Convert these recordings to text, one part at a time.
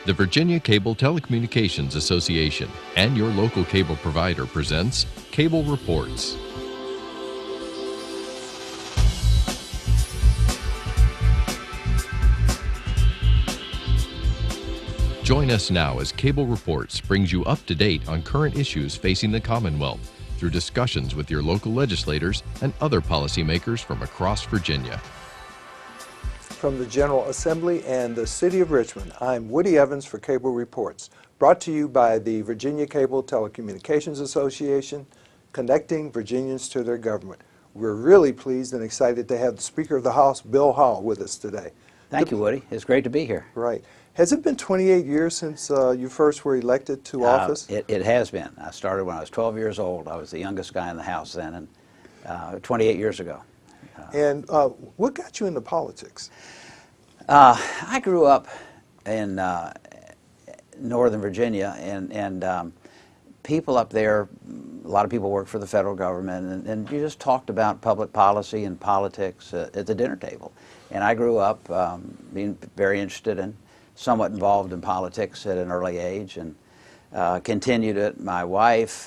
The Virginia Cable Telecommunications Association and your local cable provider presents Cable Reports. Join us now as Cable Reports brings you up to date on current issues facing the Commonwealth through discussions with your local legislators and other policymakers from across Virginia. From the General Assembly and the City of Richmond, I'm Woody Evans for Cable Reports, brought to you by the Virginia Cable Telecommunications Association, connecting Virginians to their government. We're really pleased and excited to have the Speaker of the House, Bill Howell, with us today. Thank you, Woody. It's great to be here. Right. Has it been 28 years since you first were elected to office? It has been. I started when I was 12 years old. I was the youngest guy in the House then, and 28 years ago. And what got you into politics? I grew up in Northern Virginia, and people up there, a lot of people work for the federal government, and you just talked about public policy and politics at the dinner table. And I grew up being very interested and somewhat involved in politics at an early age, and continued it. My wife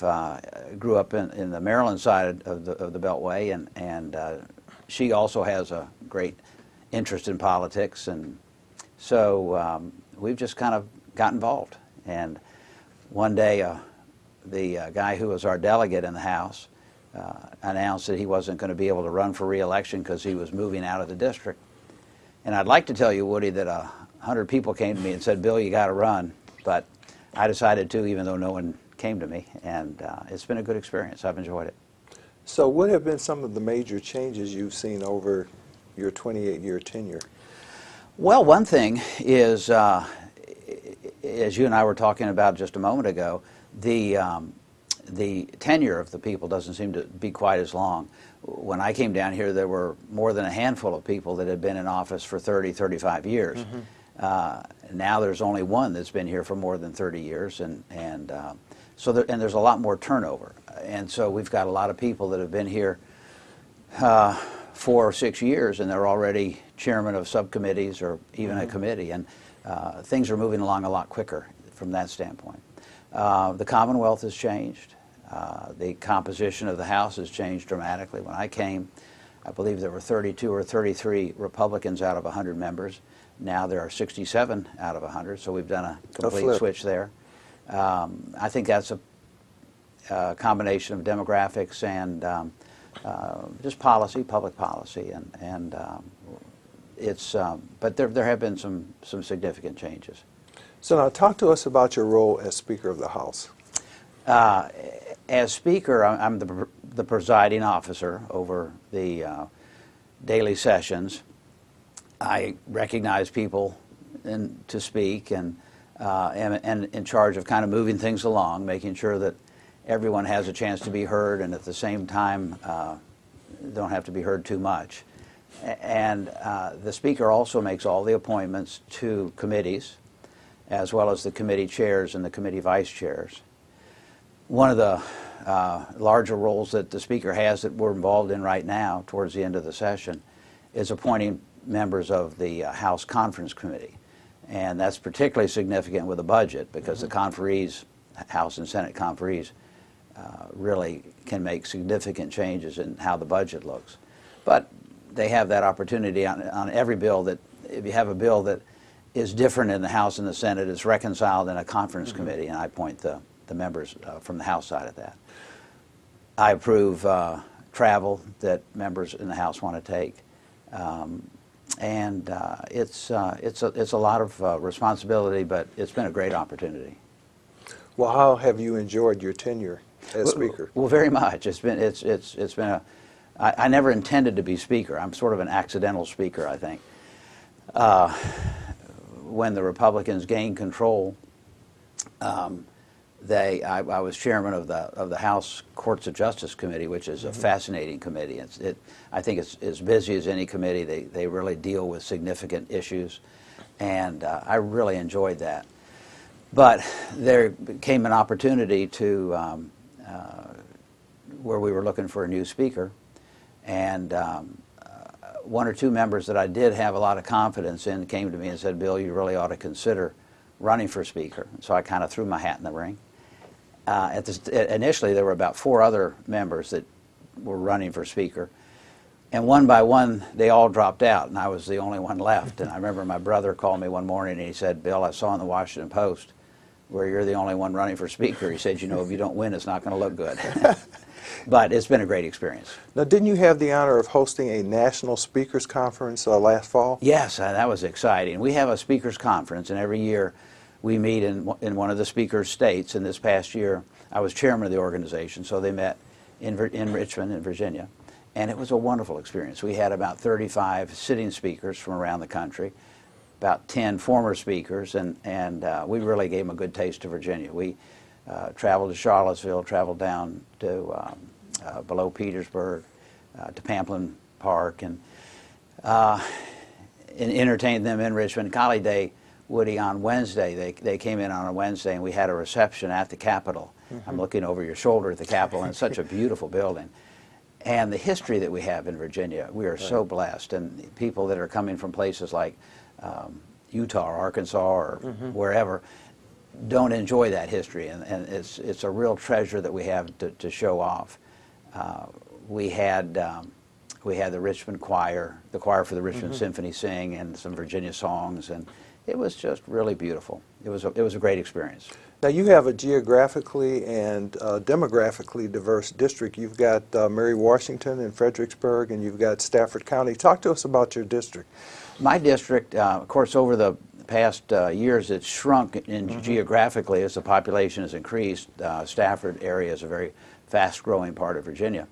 grew up in the Maryland side of the Beltway, and she also has a great interest in politics, and so we've just kind of got involved. And one day the guy who was our delegate in the House announced that he wasn't going to be able to run for re-election because he was moving out of the district. And I'd like to tell you, Woody, that 100 people came to me and said, "Bill, you got to run," but I decided to, even though no one came to me, and it's been a good experience. I've enjoyed it. So what have been some of the major changes you've seen over your 28-year tenure? Well, one thing is, as you and I were talking about just a moment ago, the tenure of the people doesn't seem to be quite as long. When I came down here, there were more than a handful of people that had been in office for 30, 35 years. Mm-hmm. Now there's only one that's been here for more than 30 years, and there's a lot more turnover. And so we've got a lot of people that have been here 4 or 6 years, and they're already chairman of subcommittees or even a committee, and things are moving along a lot quicker from that standpoint. The Commonwealth has changed. The composition of the House has changed dramatically. When I came, I believe there were 32 or 33 Republicans out of 100 members. Now there are 67 out of 100, so we've done a complete switch there. I think that's a combination of demographics and just policy, public policy, and but there have been some significant changes. So now talk to us about your role as Speaker of the House. As Speaker, I'm the presiding officer over the daily sessions. I recognize people to speak, and am in charge of kind of moving things along, making sure that everyone has a chance to be heard, and at the same time don't have to be heard too much. And the Speaker also makes all the appointments to committees, as well as the committee chairs and the committee vice chairs. One of the larger roles that the Speaker has that we're involved in right now towards the end of the session is appointing members of the House Conference Committee. And that's particularly significant with the budget, because the conferees, House and Senate conferees, really can make significant changes in how the budget looks. But they have that opportunity on every bill, that if you have a bill that is different in the House and the Senate, it's reconciled in a conference committee, and I appoint the members from the House side of that. I approve travel that members in the House want to take, and it's a lot of responsibility, but it's been a great opportunity. Well, how have you enjoyed your tenure as Speaker? Well, very much. It's been I never intended to be Speaker. I'm sort of an accidental Speaker, I think. When the Republicans gained control, I was chairman of the House Courts of Justice Committee, which is a fascinating committee. I think it's as busy as any committee. They really deal with significant issues, and I really enjoyed that. But there came an opportunity to where we were looking for a new Speaker, and one or two members that I did have a lot of confidence in came to me and said, "Bill, you really ought to consider running for speaker. So I kind of threw my hat in the ring. Initially, there were about 4 other members that were running for speaker. And one by one, they all dropped out, and I was the only one left. And I remember my brother called me one morning, and he said, "Bill, I saw in the Washington Post where you're the only one running for speaker." He said, "You know, if you don't win, it's not going to look good." But it's been a great experience. Now, didn't you have the honor of hosting a national speakers conference last fall? Yes, that was exciting. We have a speakers conference, and every year we meet in one of the speakers' states. And this past year, I was chairman of the organization, so they met in Richmond, in Virginia. And it was a wonderful experience. We had about 35 sitting speakers from around the country, about 10 former speakers, and we really gave them a good taste of Virginia. We traveled to Charlottesville, traveled down to below Petersburg, to Pamplin Park, and entertained them in Richmond. Golly day, Woody, on Wednesday, they came in on a Wednesday, and we had a reception at the Capitol. I'm looking over your shoulder at the Capitol, and it's such a beautiful building. And the history that we have in Virginia, we are so blessed. And people that are coming from places like Utah or Arkansas or wherever don't enjoy that history. And it's a real treasure that we have to show off. We had the Richmond Choir, the choir for the Richmond Symphony sing, and some Virginia songs, and it was just really beautiful. It was a great experience. Now, you have a geographically and demographically diverse district. You've got Mary Washington and Fredericksburg, and you've got Stafford County. Talk to us about your district. My district, of course, over the past years, it's shrunk geographically as the population has increased. Stafford area is a very fast-growing part of Virginia.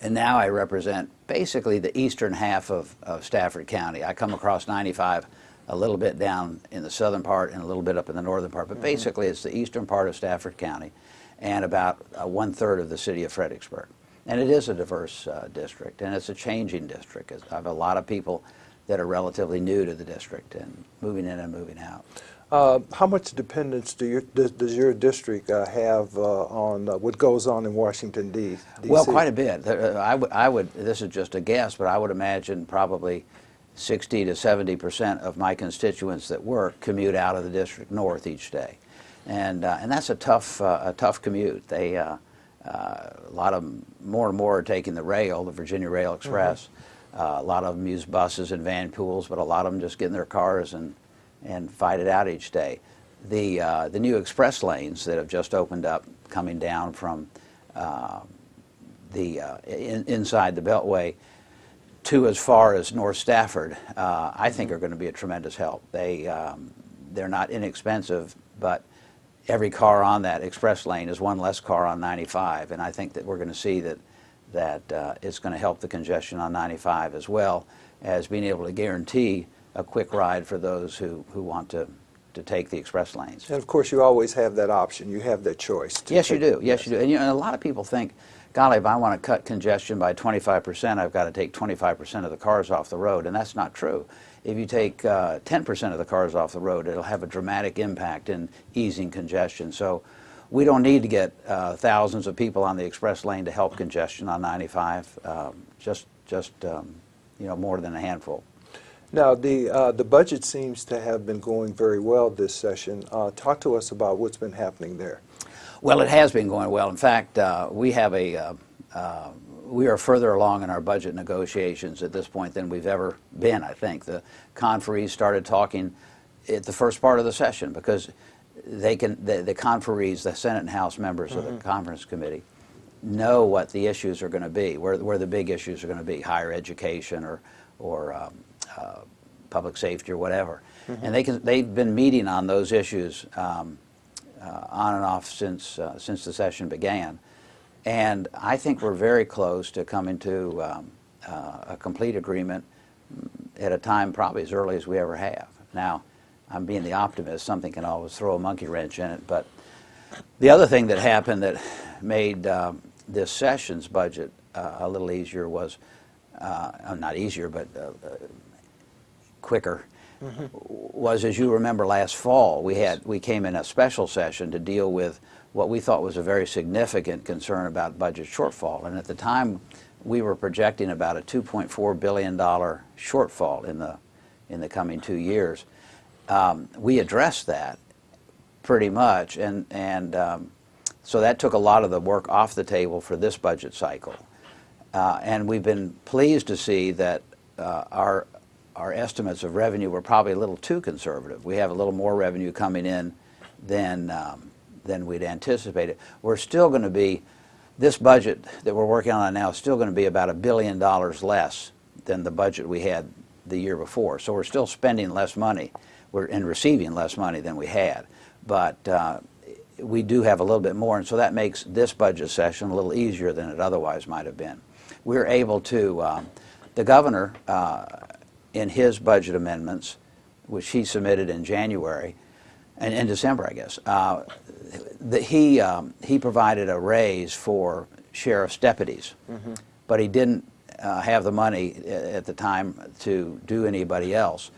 And now I represent basically the eastern half of Stafford County. I come across 95 a little bit down in the southern part and a little bit up in the northern part, but basically it's the eastern part of Stafford County and about 1/3 of the city of Fredericksburg. And it is a diverse district, and it's a changing district. I have a lot of people that are relatively new to the district and moving in and moving out. How much dependence does your district have on what goes on in Washington, D.C.? Well, quite a bit. I would, this is just a guess, but I would imagine probably 60 to 70% of my constituents that work commute out of the district north each day, and that's a tough commute. They a lot of them, more and more, are taking the rail, the Virginia Rail Express. A lot of them use buses and van pools, but a lot of them just get in their cars and fight it out each day. The new express lanes that have just opened up, coming down from inside the Beltway to as far as North Stafford, I think are going to be a tremendous help. They're not inexpensive, but every car on that express lane is one less car on 95, and I think that we're going to see that it's going to help the congestion on 95 as well as being able to guarantee a quick ride for those who want to take the express lanes. And of course, you always have that option. You have that choice. Yes, you do. Yes, you do. And a lot of people think, golly, if I want to cut congestion by 25%, I've got to take 25% of the cars off the road, and that's not true. If you take 10% of the cars off the road, it'll have a dramatic impact in easing congestion. So we don't need to get thousands of people on the express lane to help congestion on 95, just more than a handful. Now, the budget seems to have been going very well this session. Talk to us about what's been happening there. Well, it has been going well. In fact, we are further along in our budget negotiations at this point than we've ever been, I think. The conferees started talking at the first part of the session because the conferees, the Senate and House members of the conference committee, know what the issues are going to be, where the big issues are going to be, higher education or public safety or whatever. And they've been meeting on those issues on and off since the session began. And I think we're very close to coming to a complete agreement at a time probably as early as we ever have. Now, I'm being the optimist. Something can always throw a monkey wrench in it. But the other thing that happened that made this session's budget a little easier was, not easier, but quicker, was, as you remember, last fall we came in a special session to deal with what we thought was a very significant concern about budget shortfall. And at the time, we were projecting about a $2.4 billion shortfall in the coming 2 years. we addressed that pretty much, and so that took a lot of the work off the table for this budget cycle. And we've been pleased to see that our estimates of revenue were probably a little too conservative. We have a little more revenue coming in than we'd anticipated. We're still going to be, this budget that we're working on now is still going to be about $1 billion less than the budget we had the year before. So we're still spending less money and receiving less money than we had. But we do have a little bit more, and so that makes this budget session a little easier than it otherwise might have been. We're able to, the governor, in his budget amendments, which he submitted in January, and in December, I guess, he provided a raise for sheriff's deputies, but he didn't have the money at the time to do anybody else.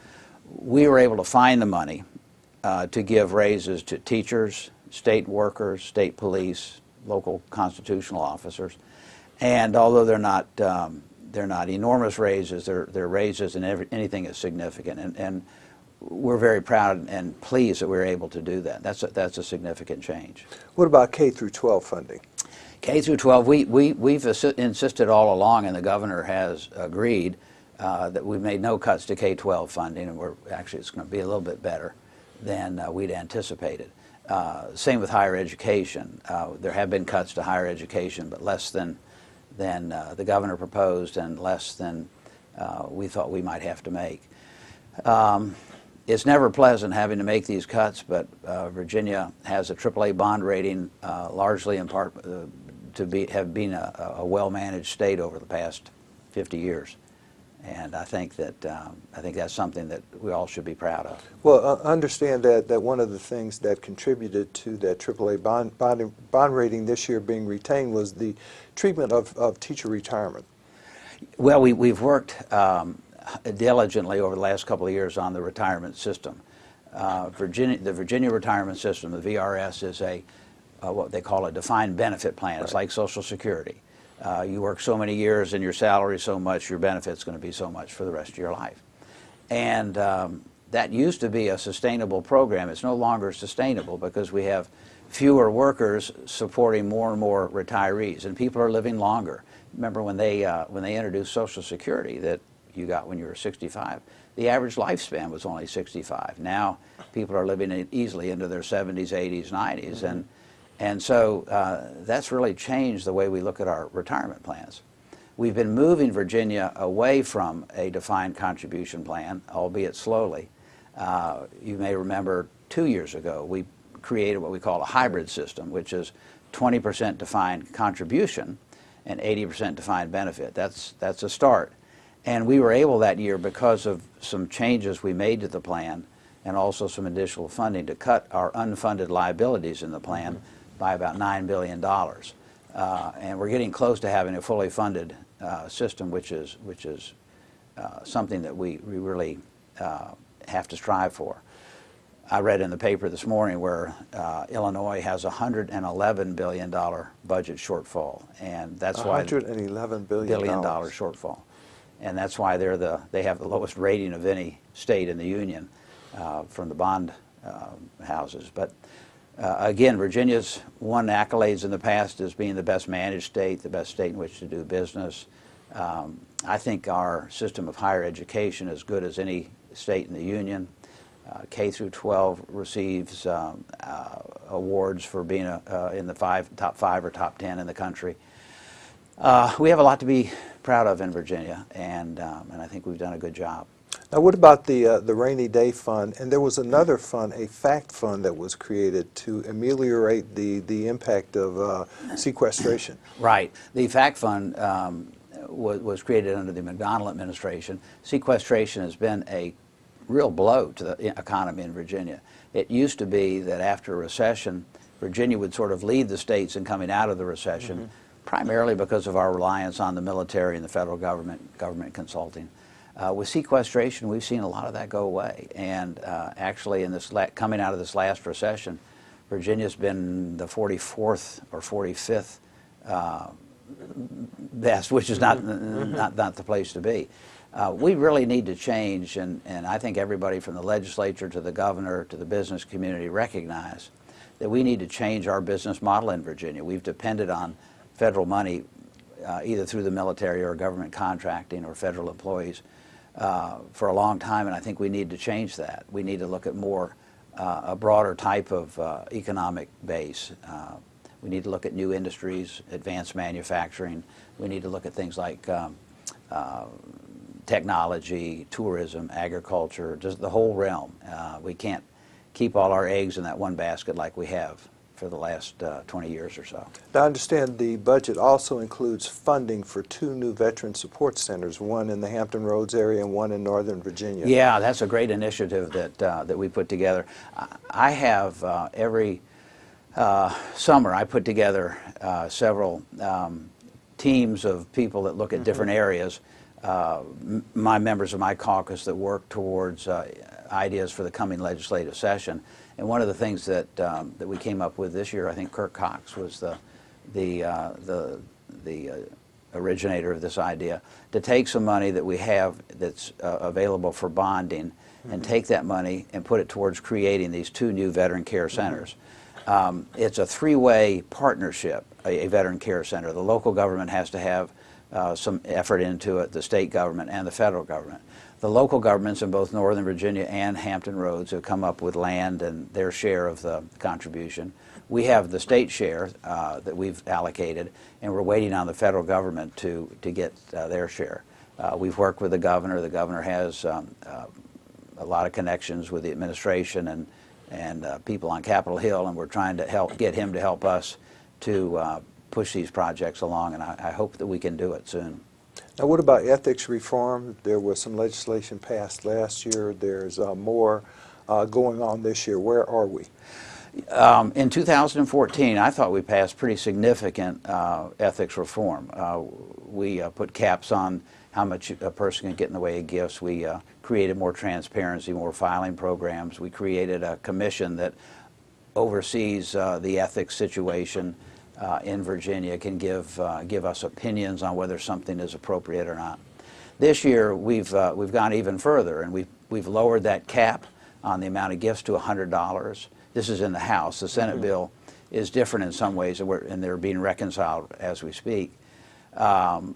We were able to find the money to give raises to teachers, state workers, state police, local constitutional officers, and although they're not enormous raises, they're raises, and anything is significant, and we're very proud and pleased that we were able to do that. That's a significant change. What about K through 12 funding? K through 12, we've insisted all along, and the governor has agreed that we've made no cuts to K-12 funding, and it's going to be a little bit better than we'd anticipated. Same with higher education. There have been cuts to higher education, but less than the governor proposed and less than we thought we might have to make. It's never pleasant having to make these cuts, but Virginia has a AAA bond rating, largely in part to have been a well-managed state over the past 50 years. And I think that's something that we all should be proud of. Well, understand that one of the things that contributed to that AAA bond rating this year being retained was the treatment of teacher retirement. Well, we've worked diligently over the last couple of years on the retirement system. The Virginia retirement system, the VRS, is what they call a defined benefit plan. It's like Social Security. You work so many years and your salary so much, your benefit's going to be so much for the rest of your life. And that used to be a sustainable program. It's no longer sustainable because we have fewer workers supporting more and more retirees, and people are living longer. Remember when they introduced Social Security that you got when you were 65, the average lifespan was only 65. Now people are living easily into their 70s, 80s, 90s, and so that's really changed the way we look at our retirement plans. We've been moving Virginia away from a defined contribution plan, albeit slowly. You may remember 2 years ago we created what we call a hybrid system, which is 20% defined contribution and 80% defined benefit. That's a start. And we were able that year, because of some changes we made to the plan and also some additional funding, to cut our unfunded liabilities in the plan by about $9 billion. And we're getting close to having a fully funded system, which is something that we really have to strive for. I read in the paper this morning where Illinois has a $111 billion budget shortfall, and that's why $111 billion shortfall, and that's why they have the lowest rating of any state in the union from the bond houses. But again, Virginia's won accolades in the past as being the best managed state, the best state in which to do business. I think our system of higher education is as good as any state in the union. K through 12 receives awards for being in the top 5 or top 10 in the country. We have a lot to be proud of in Virginia, and I think we've done a good job. Now, what about the rainy day fund? And there was another fund, a fact fund, that was created to ameliorate the impact of sequestration. Right. The fact fund was created under the McDonnell administration. Sequestration has been a real blow to the economy in Virginia. It used to be that after a recession, Virginia would sort of lead the states in coming out of the recession, primarily because of our reliance on the military and the federal government consulting. With sequestration, we've seen a lot of that go away, and actually in this coming out of this last recession, Virginia's been the 44th or 45th best, which is not the place to be. We really need to change, and I think everybody from the legislature to the governor to the business community recognize that we need to change our business model in Virginia. We've depended on federal money either through the military or government contracting or federal employees for a long time, and I think we need to change that. We need to look at more a broader type of economic base. We need to look at new industries, advanced manufacturing. We need to look at things like technology, tourism, agriculture, just the whole realm. We can't keep all our eggs in that one basket like we have for the last 20 years or so. Now, I understand the budget also includes funding for 2 new veteran support centers, one in the Hampton Roads area and one in Northern Virginia. Yeah, that's a great initiative that we put together. I have every summer I put together several teams of people that look at different areas. My members of my caucus that work towards ideas for the coming legislative session. And one of the things that we came up with this year, I think Kirk Cox was the originator of this idea, to take some money that we have that's available for bonding and take that money and put it towards creating these 2 new veteran care centers. It's a 3-way partnership, a veteran care center. The local government has to have some effort into it, the state government and the federal government. The local governments in both Northern Virginia and Hampton Roads have come up with land and their share of the contribution. We have the state share that we've allocated, and we're waiting on the federal government to get their share. We've worked with the governor. The governor has a lot of connections with the administration and people on Capitol Hill, and we're trying to get him to help us to push these projects along, and I hope that we can do it soon. Now, what about ethics reform? There was some legislation passed last year. There's more going on this year. Where are we? In 2014, I thought we passed pretty significant ethics reform. We put caps on how much a person can get in the way of gifts. We created more transparency, more filing programs. We created a commission that oversees the ethics situation in Virginia, can give us opinions on whether something is appropriate or not. This year we've gone even further, and we've lowered that cap on the amount of gifts to $100. This is in the House. The Senate bill is different in some ways, and they're being reconciled as we speak.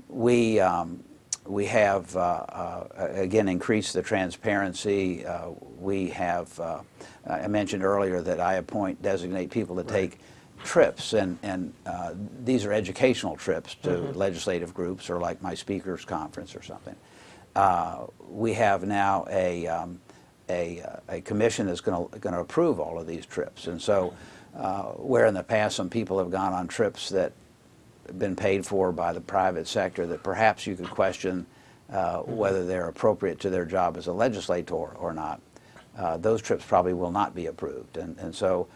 We have again increased the transparency. We have I mentioned earlier that I designate people to take trips, and these are educational trips to legislative groups or like my speakers conference or something. We have now a commission that's going to approve all of these trips, and so where in the past some people have gone on trips that have been paid for by the private sector that perhaps you could question whether they're appropriate to their job as a legislator or not, those trips probably will not be approved, and so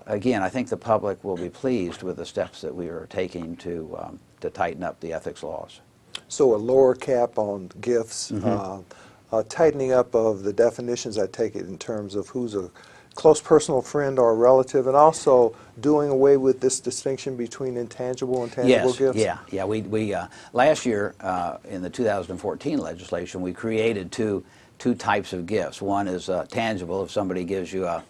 again, I think the public will be pleased with the steps that we are taking to tighten up the ethics laws. So a lower cap on gifts, tightening up of the definitions, I take it, in terms of who's a close personal friend or a relative, and also doing away with this distinction between intangible and tangible gifts? Yeah. We last year in the 2014 legislation, we created two types of gifts. One is tangible, if somebody gives you a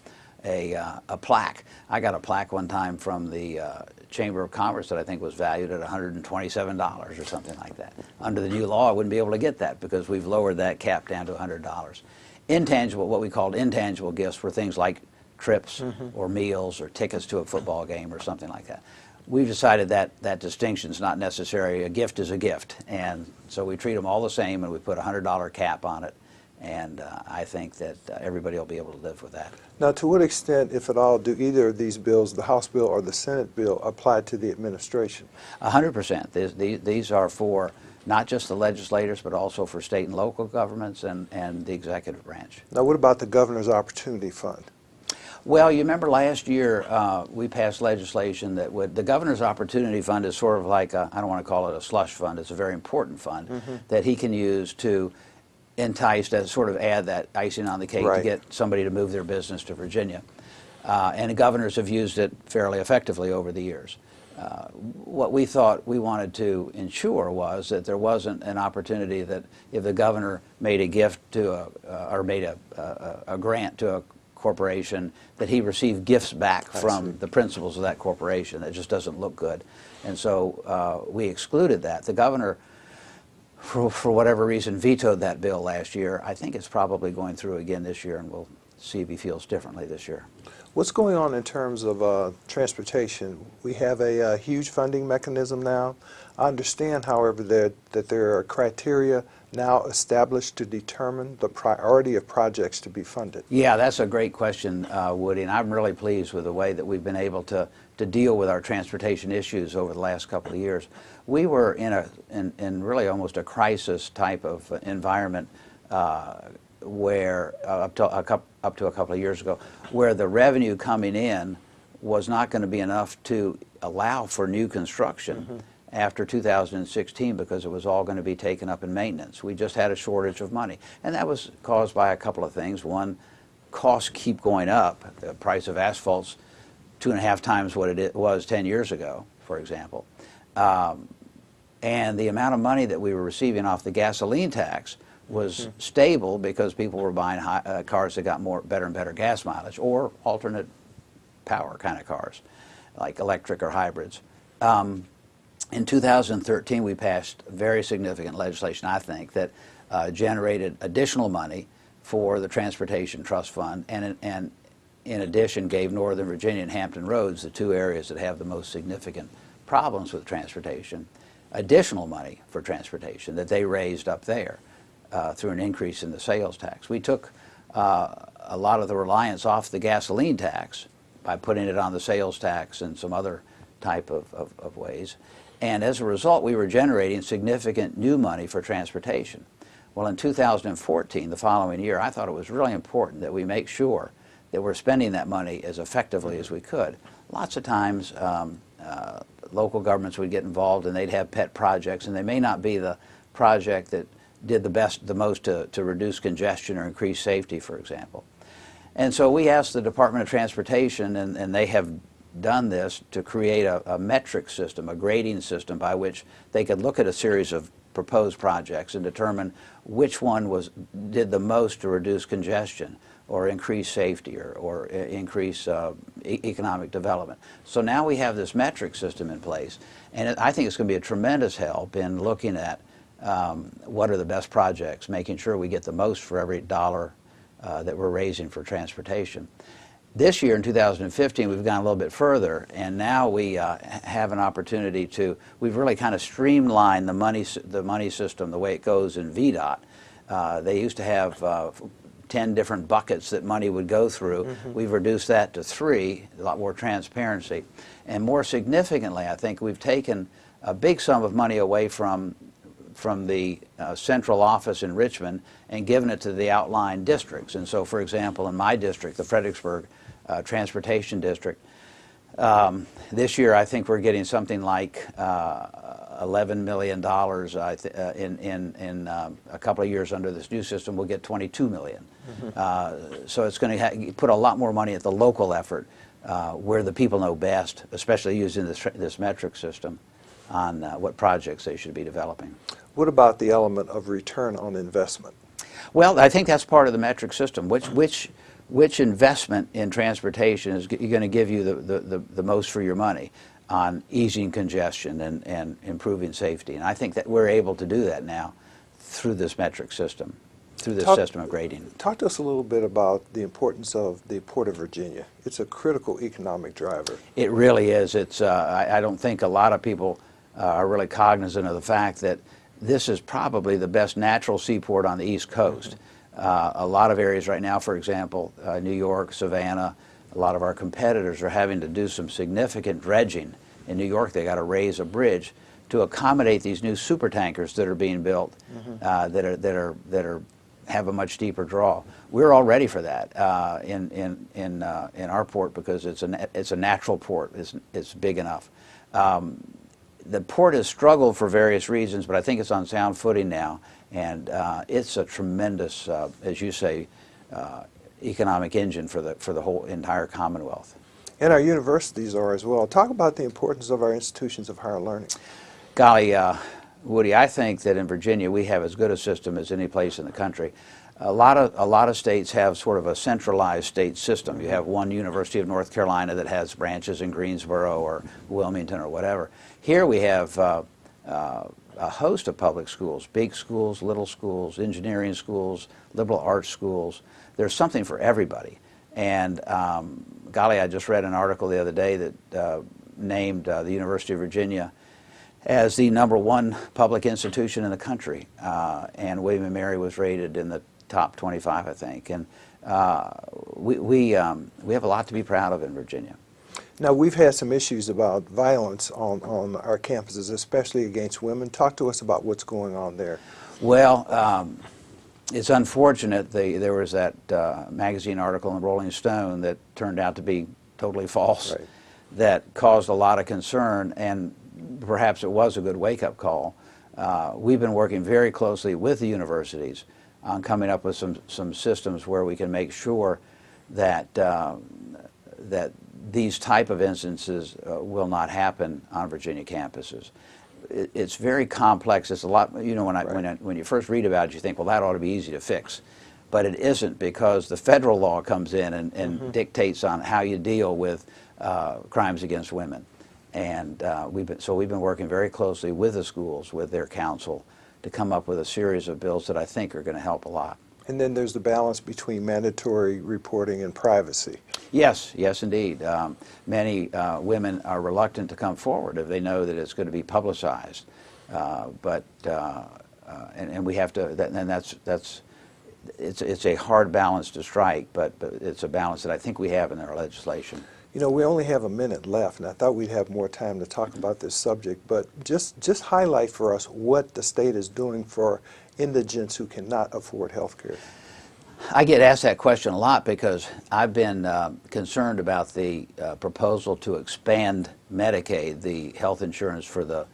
plaque. I got a plaque one time from the Chamber of Commerce that I think was valued at $127 or something like that. Under the new law, I wouldn't be able to get that because we've lowered that cap down to $100. Intangible, what we called intangible gifts, were things like trips or meals or tickets to a football game or something like that. We've decided that distinction is not necessary. A gift is a gift, and so we treat them all the same, and we put a $100 cap on it. And I think that everybody will be able to live with that. Now, to what extent, if at all, do either of these bills, the House bill or the Senate bill, apply to the administration? 100%. These are for not just the legislators, but also for state and local governments and the executive branch. Now, what about the Governor's Opportunity Fund? Well, you remember last year we passed legislation that would, the Governor's Opportunity Fund is sort of like I don't want to call it a slush fund, it's a very important fund that he can use to entice, to sort of add that icing on the cake to get somebody to move their business to Virginia. And the governors have used it fairly effectively over the years. what we thought we wanted to ensure was that there wasn't an opportunity that if the governor made a gift to or made a grant to a corporation, that he received gifts back from the principals of that corporation. That just doesn't look good. And so we excluded that. The governor, for whatever reason, vetoed that bill last year. I think it's probably going through again this year, and we'll see if he feels differently this year. What's going on in terms of transportation? We have a huge funding mechanism now. I understand, however, that there are criteria now established to determine the priority of projects to be funded. Yeah, that's a great question, Woody, and I'm really pleased with the way that we've been able to deal with our transportation issues over the last couple of years. We were in really almost a crisis type of environment where up to a couple of years ago, where the revenue coming in was not going to be enough to allow for new construction after 2016, because it was all going to be taken up in maintenance. We just had a shortage of money, and that was caused by a couple of things. One, costs keep going up. The price of asphalt's 2.5 times what it was 10 years ago, for example. And the amount of money that we were receiving off the gasoline tax was stable because people were buying cars that got better and better gas mileage, or alternate power kind of cars, like electric or hybrids. In 2013, we passed very significant legislation, I think, that generated additional money for the Transportation Trust Fund, and in addition gave Northern Virginia and Hampton Roads, the two areas that have the most significant problems with transportation, additional money for transportation that they raised up there through an increase in the sales tax. We took a lot of the reliance off the gasoline tax by putting it on the sales tax and some other type of ways. And as a result, we were generating significant new money for transportation. Well, in 2014, the following year, I thought it was really important that we make sure that we're spending that money as effectively as we could. Lots of times, local governments would get involved and they'd have pet projects, and they may not be the project that did the most to reduce congestion or increase safety, for example. And so we asked the Department of Transportation, and they have done this, to create a metric system, a grading system by which they could look at a series of proposed projects and determine which one did the most to reduce congestion or increase safety or increase economic development. So now we have this metric system in place, and I think it's going to be a tremendous help in looking at what are the best projects, making sure we get the most for every dollar that we're raising for transportation. This year, in 2015, we've gone a little bit further, and now we have an opportunity to, we've really kind of streamlined the money system, the way it goes in VDOT. They used to have 10 different buckets that money would go through. We've reduced that to 3, a lot more transparency. And more significantly, I think we've taken a big sum of money away from the central office in Richmond and given it to the outlying districts. And so, for example, in my district, the Fredericksburg Transportation District, this year I think we're getting something like $11 million. In a couple of years under this new system, we'll get $22 million. So it's going to put a lot more money at the local effort where the people know best, especially using this metric system, on what projects they should be developing. What about the element of return on investment? Well, I think that's part of the metric system. Which investment in transportation is going to give you the most for your money on easing congestion and improving safety? And I think that we're able to do that now through this metric system, through this system of grading. Talk to us a little bit about the importance of the Port of Virginia. It's a critical economic driver. It really is. It's I don't think a lot of people are really cognizant of the fact that this is probably the best natural seaport on the East Coast. A lot of areas right now, for example, New York, Savannah, a lot of our competitors are having to do some significant dredging. In New York, they got to raise a bridge to accommodate these new super tankers that are being built that have a much deeper draw. We're all ready for that in our port because it's a natural port. It's big enough. The port has struggled for various reasons, but I think it's on sound footing now, and it's a tremendous, as you say, economic engine for the whole entire Commonwealth. And our universities are as well. Talk about the importance of our institutions of higher learning. Golly, Woody, I think that in Virginia we have as good a system as any place in the country. A lot of states have sort of a centralized state system. You have one University of North Carolina that has branches in Greensboro or Wilmington or whatever. Here we have a host of public schools, big schools, little schools, engineering schools, liberal arts schools. There's something for everybody. And golly, I just read an article the other day that named the University of Virginia as the #1 public institution in the country. And William & Mary was rated in the top 25, I think. And we have a lot to be proud of in Virginia. Now, we've had some issues about violence on our campuses, especially against women. Talk to us about what's going on there. Well, it's unfortunate. There was that magazine article in Rolling Stone that turned out to be totally false, Right. that caused a lot of concern, and perhaps it was a good wake-up call. We've been working very closely with the universities on coming up with some systems where we can make sure that that these type of instances will not happen on Virginia campuses. It's very complex. It's a lot. You know, when you first read about it, you think, well, that ought to be easy to fix, but it isn't, because the federal law comes in and dictates on how you deal with crimes against women. And we've been working very closely with the schools, with their counsel, to come up with a series of bills that I think are going to help a lot. And then there's the balance between mandatory reporting and privacy. Yes, yes, indeed. Many women are reluctant to come forward if they know that it's going to be publicized. And we have to. It's a hard balance to strike, but it's a balance that I think we have in our legislation. You know, we only have a minute left, and I thought we'd have more time to talk about this subject, but just highlight for us what the state is doing for indigents who cannot afford health care. I get asked that question a lot because I've been concerned about the proposal to expand Medicaid, the health insurance for the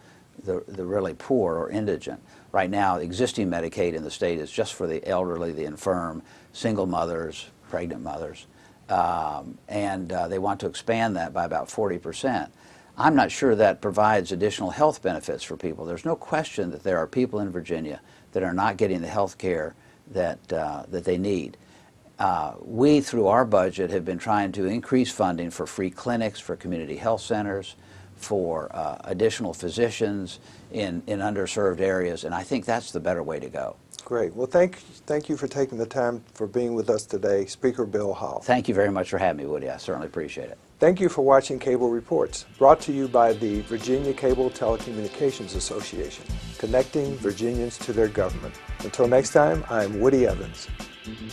really poor or indigent. Right now, existing Medicaid in the state is just for the elderly, the infirm, single mothers, pregnant mothers. And they want to expand that by about 40%. I'm not sure that provides additional health benefits for people. There's no question that there are people in Virginia that are not getting the health care that they need. We, through our budget, have been trying to increase funding for free clinics, for community health centers, for additional physicians in underserved areas, and I think that's the better way to go. Great. Well, thank you for taking the time for being with us today, Speaker Bill Howell. Thank you very much for having me, Woody. I certainly appreciate it. Thank you for watching Cable Reports, brought to you by the Virginia Cable Telecommunications Association, connecting Virginians to their government. Until next time, I'm Woody Evans. Mm-hmm.